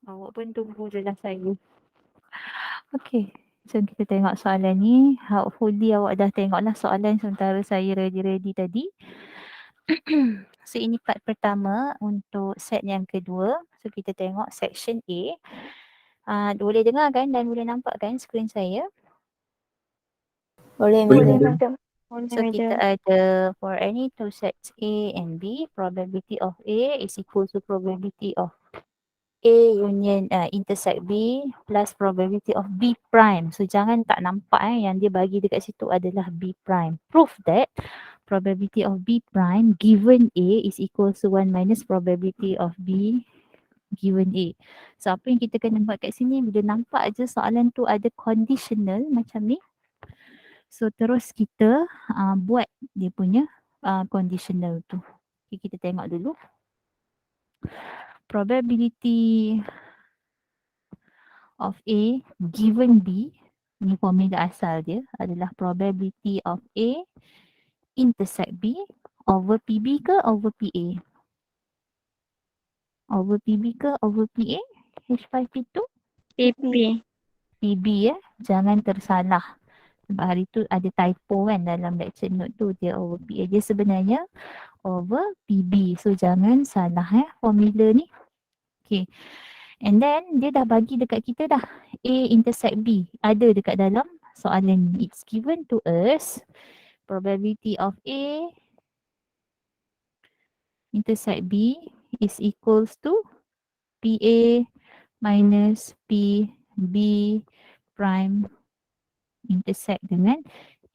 Awak pun tunggu je lah saya. Okey, jom kita tengok soalan ni. Hopefully awak dah tengok lah soalan sementara saya ready-ready tadi. So ini part pertama untuk set yang kedua. So kita tengok section A. Boleh dengar kan dan boleh nampak kan skrin saya? Boleh, Boleh, madam. madam. So kita ada for any two sets A and B, probability of A is equal to probability of A union intersect B plus probability of B prime. So jangan tak nampak yang dia bagi dekat situ adalah B prime. Prove that probability of B prime given A is equal to 1 minus probability of B given A. So apa yang kita kena buat kat sini, bila nampak je soalan tu ada conditional macam ni. So terus kita buat dia punya conditional tu. Okay, kita tengok dulu. Probability of A given B, ni formula asal dia adalah probability of A intersect B over PB ke over PA? Over PB ke over PA? H5P2? PP. PB jangan tersalah. Sebab hari tu ada typo kan dalam lecture note tu, dia over PA. Dia sebenarnya over PB. So jangan salah formula ni. Okay. And then dia dah bagi dekat kita dah A intersect B. Ada dekat dalam soalan ni. It's given to us probability of A intersect B is equals to PA minus PB prime intersect dengan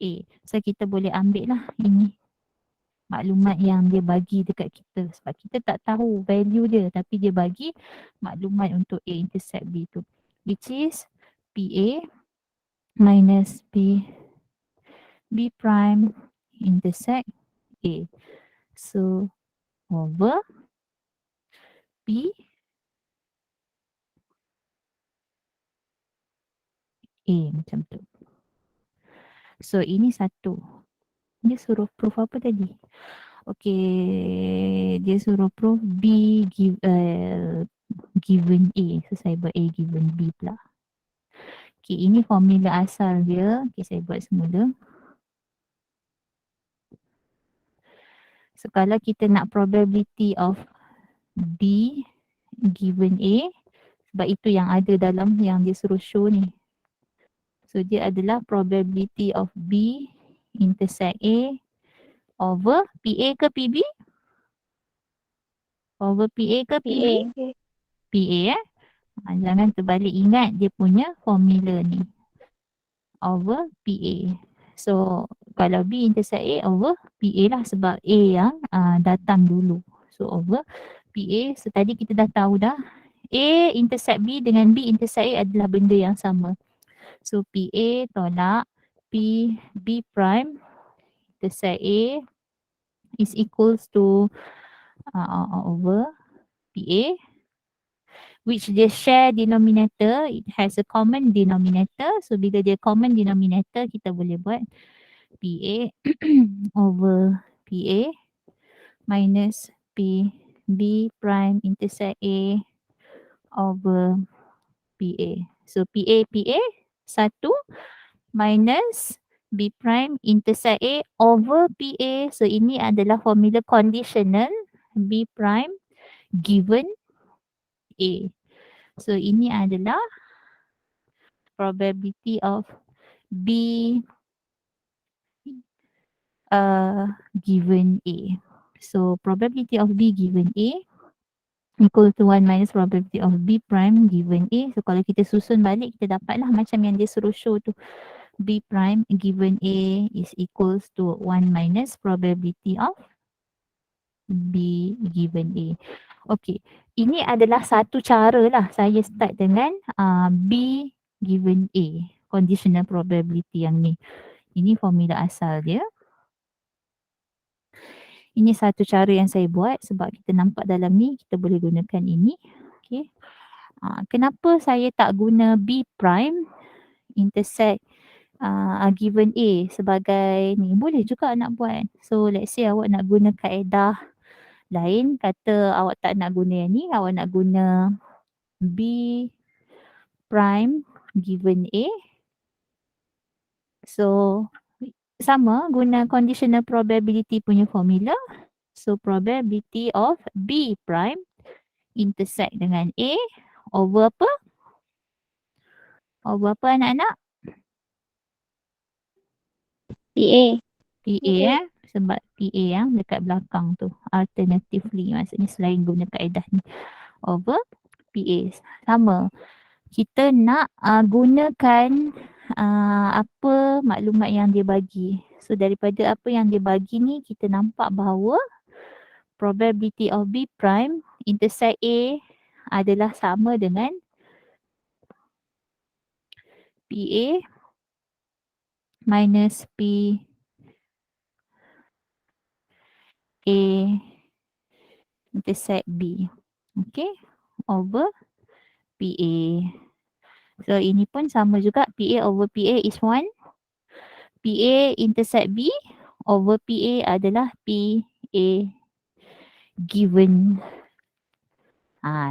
A. So kita boleh ambil lah ini maklumat yang dia bagi dekat kita. Sebab kita tak tahu value dia, tapi dia bagi maklumat untuk A intersect B tu. Which is PA minus PB prime intersect A. So over P A macam tu. So ini satu. Dia suruh proof apa tadi? Okay, dia suruh proof B given A. So saya buat A given B pula. Okay, ini formula asal dia. Okay, saya buat semula. So kalau kita nak probability of B given A, sebab itu yang ada dalam yang dia suruh show ni. So dia adalah probability of B intersect A over PA ke PB? Over PA ke PB? PA jangan terbalik, ingat dia punya formula ni. Over PA. So kalau B intersect A over PA lah sebab A yang datang dulu. So over PA, so tadi kita dah tahu dah A intersect B dengan B intersect A adalah benda yang sama. So PA tolak B prime intersect A is equals to over PA, which dia share denominator, it has a common denominator. So bila dia common denominator, kita boleh buat PA over PA minus PB prime intersect A over PA. So PA 1 minus B prime intersect A over PA. So ini adalah formula conditional B prime given A. So ini adalah probability of B given A. So probability of B given A equal to 1 minus probability of B prime given A. So kalau kita susun balik, kita dapatlah macam yang dia suruh show tu. B prime given A is equals to 1 minus probability of B given A. Okay, ini adalah satu cara lah saya start dengan B given A, conditional probability yang ni. Ini formula asal dia. Ini satu cara yang saya buat sebab kita nampak dalam ni kita boleh gunakan ini. Okay. Kenapa saya tak guna B prime intersect given A sebagai ni? Boleh juga nak buat. So let's say awak nak guna kaedah lain, kata awak tak nak guna yang ni, awak nak guna B prime given A. So, sama guna conditional probability punya formula. So, probability of B prime intersect dengan A over apa? Over apa anak-anak? PA. PA sebab PA yang dekat belakang tu. Alternatively maksudnya selain guna kaedah ni. Over PA. Sama. Kita nak gunakan apa maklumat yang dia bagi. So daripada apa yang dia bagi ni kita nampak bahawa probability of B prime intersect A adalah sama dengan PA minus P A intersect B. Okay. Over PA. So ini pun sama juga. PA over PA is 1. PA intersect B over PA adalah PA given.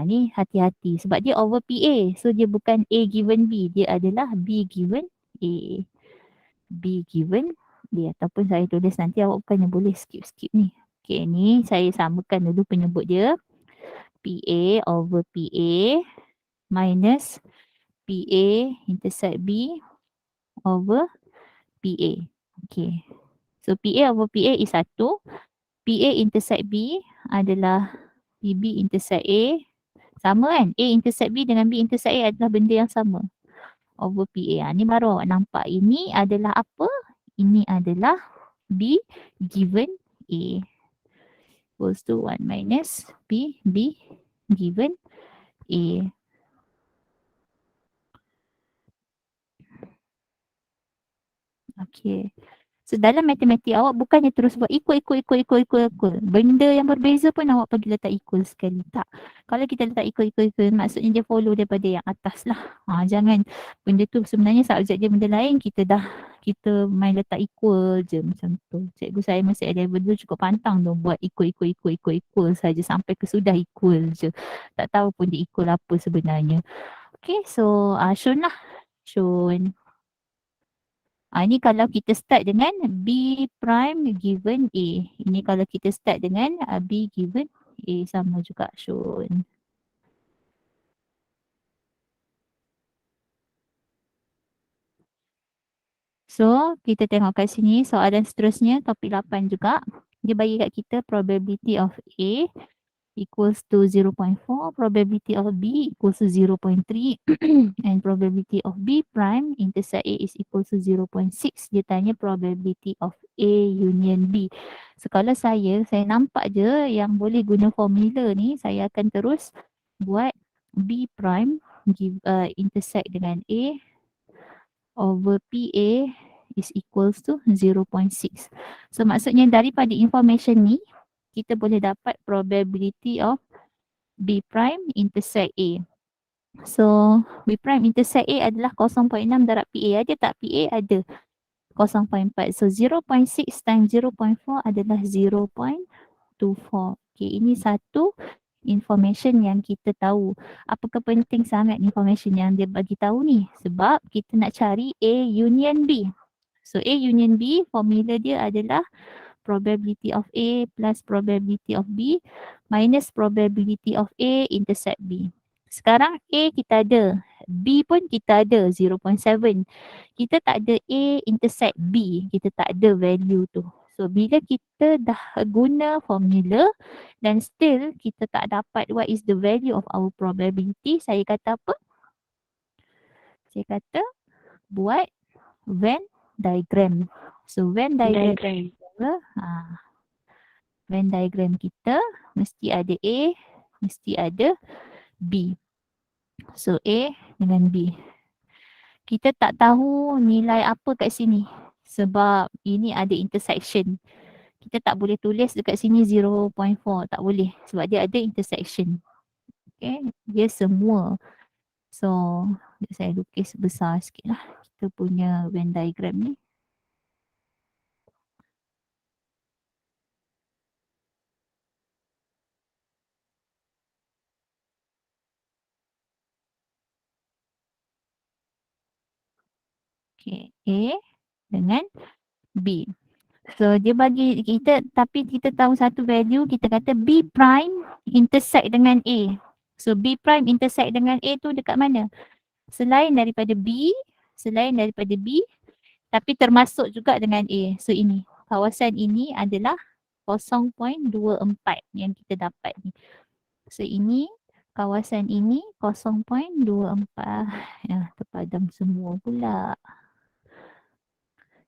Ni hati-hati sebab dia over PA. So dia bukan A given B. Dia adalah B given A. B given dia ataupun saya tulis nanti awak bukannya boleh skip-skip ni. Okay, ni saya samakan dulu penyebut dia. PA over PA minus PA intersect B over PA. Okay. So PA over PA is 1. PA intersect B adalah PB intersect A. Sama kan? A intersect B dengan B intersect A adalah benda yang sama. Over PA. Ni baru awak nampak. Ini adalah apa? Ini adalah B given A. Equals to 1 minus B given A. Okay. So dalam matematik awak bukannya terus buat equal. Benda yang berbeza pun awak pergi letak equal sekali. Tak. Kalau kita letak equal, maksudnya dia follow daripada yang atas lah. Jangan benda tu sebenarnya subjek dia benda lain. Kita main letak equal je macam tu. Cikgu saya masa A-level dulu cukup pantang tu buat equal saja sampai ke sudah equal je. Tak tahu pun dia equal apa sebenarnya. Okay, so Shun lah. Shun. Ini kalau kita start dengan B prime given A. Ini kalau kita start dengan B given A sama juga Shun. So, kita tengok kat sini soalan seterusnya topik 8 juga. Dia bagi kat kita probability of A equals to 0.4, probability of B equals to 0.3 and probability of B prime intersect A is equal to 0.6. Dia tanya probability of A union B. So kalau saya nampak je yang boleh guna formula ni, saya akan terus buat B prime intersect dengan A over PA is equals to 0.6. So maksudnya daripada information ni, kita boleh dapat probability of B prime intersect A. So, B prime intersect A adalah 0.6 darab PA. Ada tak? PA ada 0.4. So, 0.6 times 0.4 adalah 0.24. Okay, ini satu information yang kita tahu. Apakah penting sangat information yang dia bagi tahu ni? Sebab kita nak cari A union B. So, A union B, formula dia adalah probability of A plus probability of B minus probability of A intersect B. Sekarang A kita ada, B pun kita ada 0.7. Kita tak ada A intersect B, kita tak ada value tu. So bila kita dah guna formula dan still kita tak dapat what is the value of our probability, saya kata apa? Saya kata buat Venn diagram. So Venn diagram. Venn diagram kita mesti ada A, mesti ada B. So A dengan B. Kita tak tahu nilai apa kat sini sebab ini ada intersection. Kita tak boleh tulis dekat sini 0.4, tak boleh sebab dia ada intersection. Okay, dia semua. So, saya lukis besar sikit lah kita punya Venn diagram ni. Okay, A dengan B. So dia bagi kita, tapi kita tahu satu value, kita kata B prime intersect dengan A. So B prime intersect dengan A tu dekat mana? Selain daripada B, tapi termasuk juga dengan A. So ini, kawasan ini adalah 0.24 yang kita dapat ni. So ini, kawasan ini 0.24. Ya, terpadam semua pula.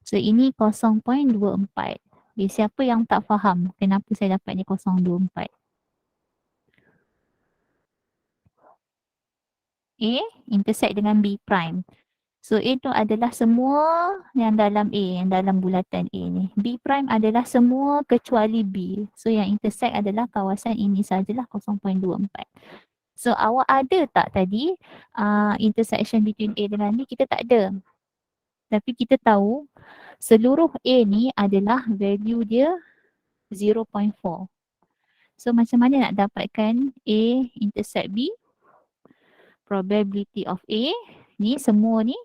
So ini 0.24. Siapa yang tak faham kenapa saya dapat ni 0.24? A intersect dengan B prime. So A tu adalah semua yang dalam A, yang dalam bulatan A ni. B prime adalah semua kecuali B. So yang intersect adalah kawasan ini sajalah 0.24. So awak ada tak tadi intersection between A dengan B? Kita tak ada. Tapi kita tahu seluruh A ni adalah value dia 0.4. So macam mana nak dapatkan A intersect B? Probability of A ni semua ni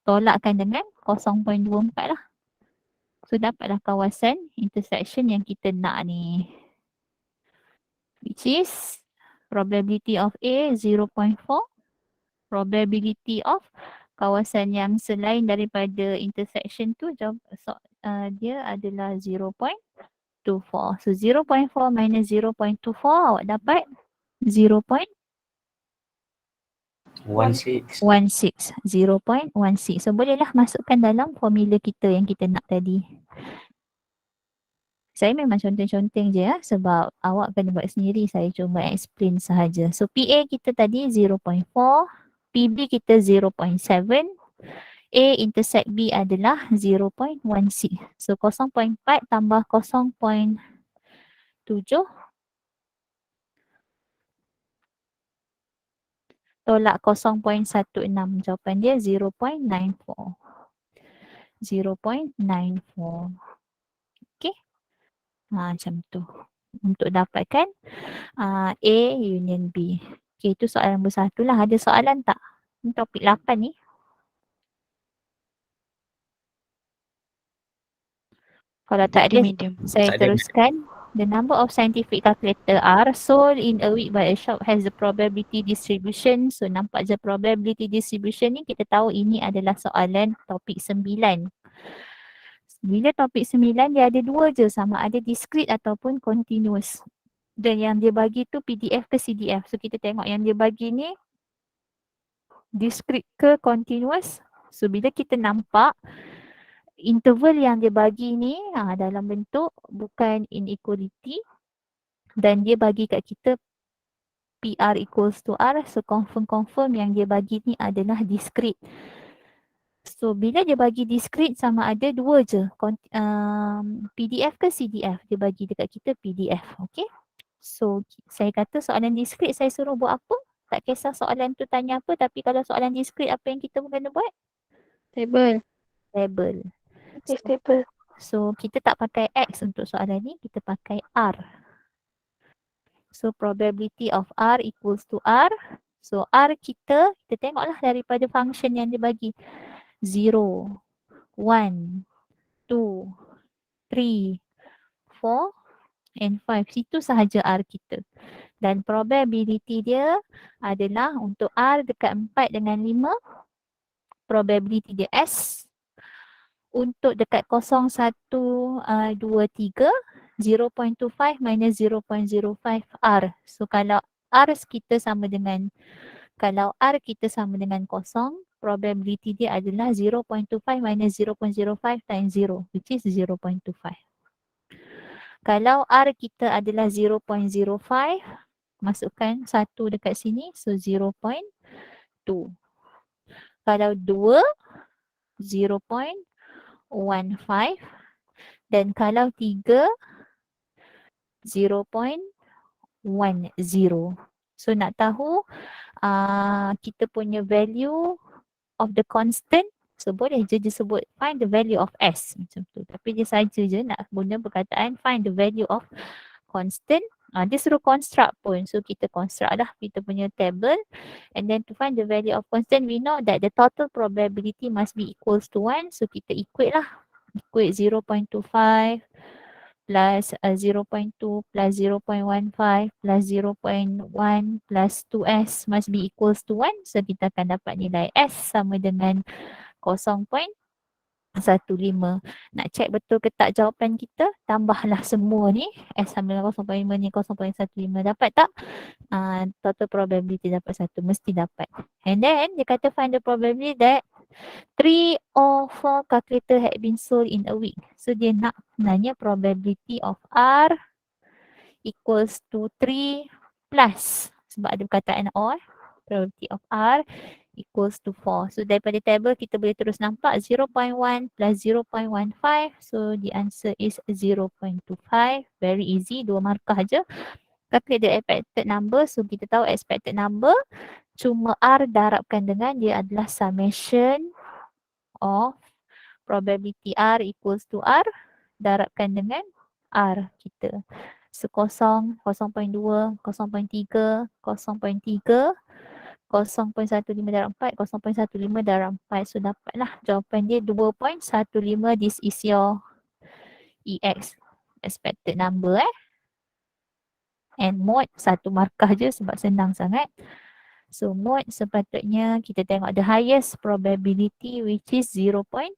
tolakkan dengan 0.24 lah. So dapatlah kawasan intersection yang kita nak ni. Which is probability of A 0.4. Probability of kawasan yang selain daripada intersection tu dia adalah 0.24. So 0.4 minus 0.24 awak dapat 0.16. 0.16. So bolehlah masukkan dalam formula kita yang kita nak tadi. Saya memang conteng-conteng je ya, sebab awak kena buat sendiri, saya cuma explain sahaja. So PA kita tadi 0.4, PB kita 0.7, A intersect B adalah 0.16. So 0.4 tambah 0.7 tolak 0.16. Jawapan dia 0.94. 0.94. Okay. Macam tu. Untuk dapatkan A union B. Okay, itu soalan nombor 1 lah. Ada soalan tak? Ini topik 8 ni. Kalau tak ada, saya teruskan. The number of scientific calculator are sold in a week by a shop has the probability distribution. So nampak je probability distribution ni, kita tahu ini adalah soalan topik 9. Bila topik 9 dia ada dua je, sama ada discrete ataupun continuous. Dan yang dia bagi tu PDF ke CDF. So kita tengok yang dia bagi ni discrete ke continuous. So bila kita nampak interval yang dia bagi ni dalam bentuk bukan inequality dan dia bagi kat kita PR equals to R. So confirm yang dia bagi ni adalah discrete. So bila dia bagi discrete sama ada dua je, PDF ke CDF, dia bagi dekat kita PDF. Okay. So saya kata soalan discrete saya suruh buat apa? Tak kisah soalan tu tanya apa, tapi kalau soalan discrete apa yang kita kena buat? Table. Table. So kita tak pakai X untuk soalan ni, kita pakai R. So probability of R equals to R. So R kita tengoklah daripada function yang dia bagi. 0, 1, 2, 3, 4 and 5. Situ sahaja R kita. Dan probability dia adalah untuk R dekat 4 dengan 5. Probability dia S. Untuk dekat 0, 1, 2, 3. 0.25 minus 0.05 R. So kalau R kita sama dengan kosong, probability dia adalah 0.25 minus 0.05 times 0, which is 0.25. Kalau R kita adalah 0.05, masukkan 1 dekat sini, so 0.2. Kalau 2, 0.15 dan kalau 3, 0.10. So nak tahu kita punya value of the constant, so boleh je disebut find the value of S macam tu. Tapi dia saja je nak guna perkataan find the value of constant Dia suruh construct pun. So kita construct lah kita punya table. And then to find the value of constant, we know that the total probability must be equals to 1. So kita equate lah. Equate 0.25 plus 0.2 plus 0.15 plus 0.1 plus 2S must be equals to 1. So kita akan dapat nilai S sama dengan 0.15. Nak check betul ke tak jawapan kita, tambahlah semua ni. S sama dengan 0.5 ni 0.15. Dapat tak? Total probability dapat 1. Mesti dapat. And then dia kata find the probability that 3 or 4 calculator had been sold in a week. So dia nak nanya probability of R equals to 3 plus. Sebab ada perkataan or. Probability of R equals to 4. So daripada table kita boleh terus nampak 0.1 plus 0.15. So the answer is 0.25. Very easy. 2 markah je. Calculate the expected number. So kita tahu expected number. Cuma R darabkan dengan dia adalah summation of probability R equals to R darabkan dengan R kita. So 0, 0.2, 0.3, 0.3, 0.15 darab 4, 0.15 darab 4. So dapatlah jawapan dia 2.15. This is your EX expected number And mod 1 markah je sebab senang sangat. So mod sepatutnya kita tengok the highest probability which is 0.25.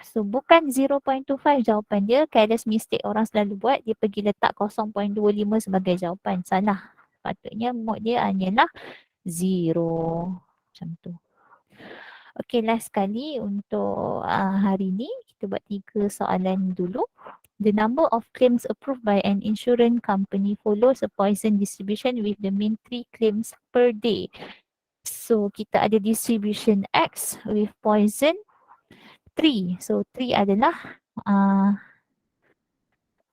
So bukan 0.25 jawapan dia. Careless mistake orang selalu buat. Dia pergi letak 0.25 sebagai jawapan. Salah. Patutnya mod dia hanyalah 0. Macam tu. Okay, last sekali untuk hari ni. Kita buat 3 soalan dulu. The number of claims approved by an insurance company follows a Poisson distribution with the mean 3 claims per day. So kita ada distribution X with Poisson 3. So 3 adalah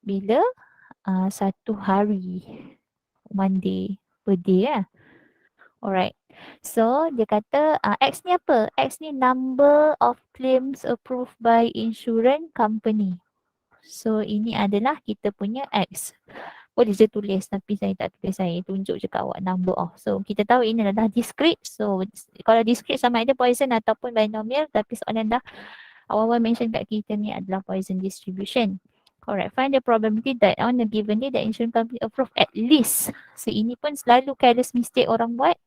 bila 1 hari, 1 day per day . Alright. So dia kata X ni apa? X ni number of claims approved by insurance company. So ini adalah kita punya X. Boleh je tulis tapi saya tak tulis, saya tunjuk je kat awak number of. So kita tahu ini adalah discrete. So kalau discrete sama ada Poisson ataupun binomial, tapi soalan dah awal-awal mention kat kita ni adalah Poisson distribution. Alright, find the probability that on a given day the insurance company approve at least. So ini pun selalu careless mistake orang buat.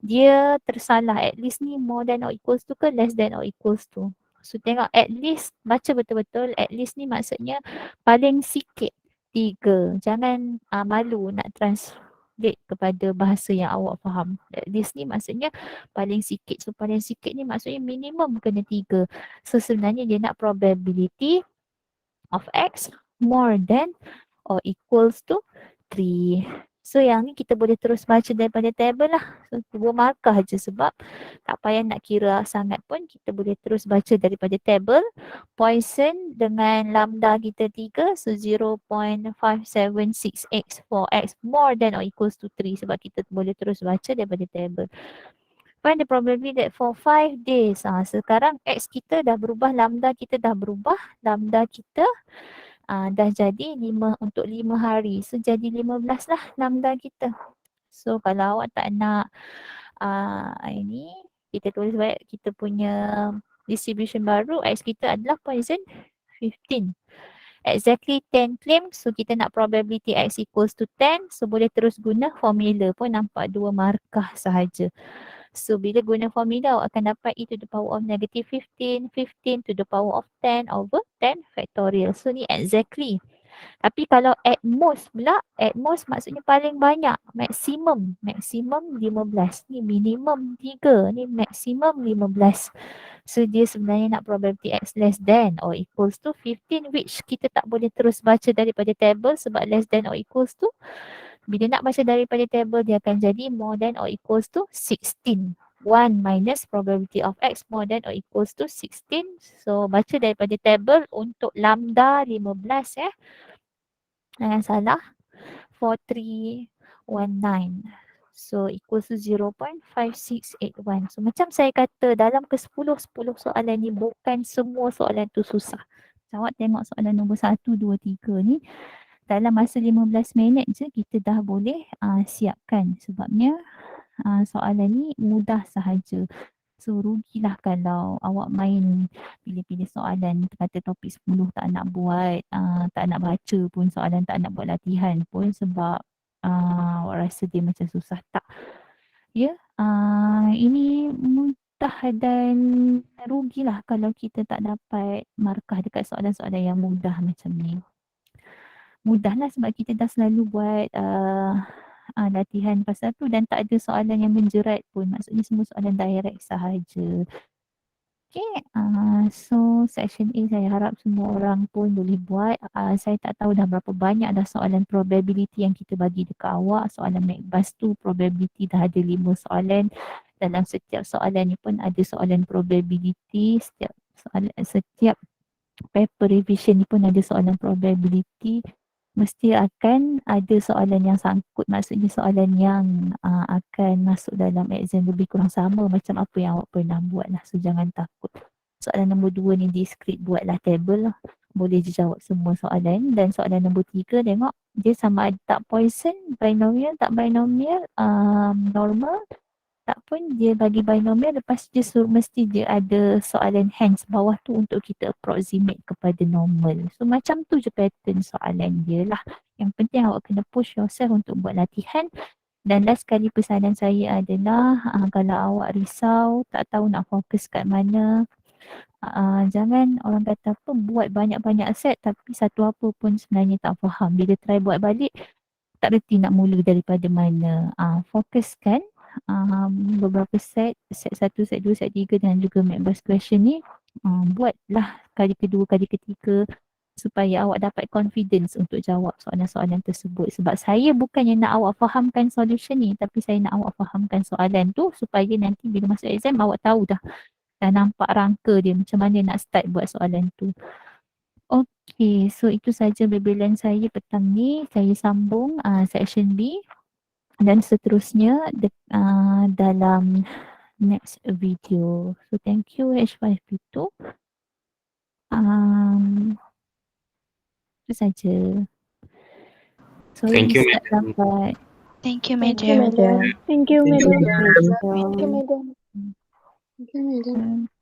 Dia tersalah, at least ni more than or equals to ke less than or equals to. So tengok at least, baca betul-betul. At least ni maksudnya paling sikit 3. Jangan malu nak translate kepada bahasa yang awak faham. At least ni maksudnya paling sikit. So paling sikit ni maksudnya minimum kena 3. So sebenarnya dia nak probability of X more than or equals to 3. So yang ni kita boleh terus baca daripada table lah. So 2 markah je sebab tak payah nak kira sangat pun. Kita boleh terus baca daripada table. Poisson dengan lambda kita 3. So 0.576x for X more than or equals to 3. Sebab kita boleh terus baca daripada table. Find the probability that for 5 days. Sekarang X kita dah berubah. Lambda kita dah berubah. Lambda kita dah jadi 5 untuk 5 hari. So jadi 15 lah lambda kita. So kalau awak tak nak ini, kita tulis baik kita punya distribution baru. X kita adalah Poisson 15. Exactly 10 claims. So kita nak probability X equals to 10. So boleh terus guna formula pun, nampak 2 markah sahaja. So bila guna formula awak akan dapat e to the power of negative 15, 15 to the power of 10 over 10 factorial. So ni exactly. Tapi kalau at most pula, at most maksudnya paling banyak, maksimum 15. Ni minimum 3, ni maksimum 15. So dia sebenarnya nak probability X less than or equals to 15, which kita tak boleh terus baca daripada table sebab less than or equals to. Bila nak baca daripada table, dia akan jadi more than or equals to 16. 1 minus probability of X more than or equals to 16. So baca daripada table untuk lambda 15 Jangan salah. 4319. So equals to 0.5681. So macam saya kata dalam ke 10 soalan ni bukan semua soalan tu susah. Awak tengok soalan nombor 1, 2, 3 ni. dalam masa 15 minit je kita dah boleh siapkan. Sebabnya soalan ni mudah sahaja. So rugilah kalau awak main pilih-pilih soalan kata topik 10 tak nak buat, tak nak baca pun soalan, tak nak buat latihan pun sebab awak rasa dia macam susah. Tak. Ya, ini mudah dan rugilah kalau kita tak dapat markah dekat soalan-soalan yang mudah macam ni. Mudahlah sebab kita dah selalu buat latihan pasal tu dan tak ada soalan yang menjerat pun. Maksudnya semua soalan direct sahaja. Okay, so section A saya harap semua orang pun boleh buat. Saya tak tahu dah berapa banyak dah soalan probability yang kita bagi dekat awak. Soalan McBus tu probability dah ada 5 soalan. Dalam setiap soalan ni pun ada soalan probability. Setiap paper revision ni pun ada soalan probability. Mesti akan ada soalan yang sangkut, maksudnya soalan yang akan masuk dalam exam lebih kurang sama macam apa yang awak pernah buat lah. So jangan takut. Soalan nombor 2 ni di script buatlah table lah. Boleh je jawab semua soalan. Dan soalan nombor 3 tengok dia sama ada tak Poisson, binomial, tak binomial, normal. Tak pun dia bagi binomial, lepas dia mesti dia ada soalan hence bawah tu untuk kita approximate kepada normal. So macam tu je pattern soalan dia lah. Yang penting awak kena push yourself untuk buat latihan. Dan last sekali pesanan saya adalah kalau awak risau, tak tahu nak fokus kat mana, jangan orang kata apa buat banyak-banyak set tapi satu apa pun sebenarnya tak faham. Bila try buat balik, tak reti nak mula daripada mana. Fokuskan beberapa set 1, set 2, set 3 dan juga McBus question ni. Buatlah kali kedua, kali ketiga supaya awak dapat confidence untuk jawab soalan-soalan tersebut. Sebab saya bukannya nak awak fahamkan solution ni, tapi saya nak awak fahamkan soalan tu supaya nanti bila masuk exam awak tahu dah nampak rangka dia macam mana nak start buat soalan tu. Okay, so itu saja babbelan saya petang ni. Saya sambung section B dan seterusnya dalam next video. So thank you H5P2. Itu saja. Sorry Thank you, start madam. lambat. Thank you, Thank you, madam. madam. Thank you, madam. Thank you. Thank you, madam. Thank you, madam.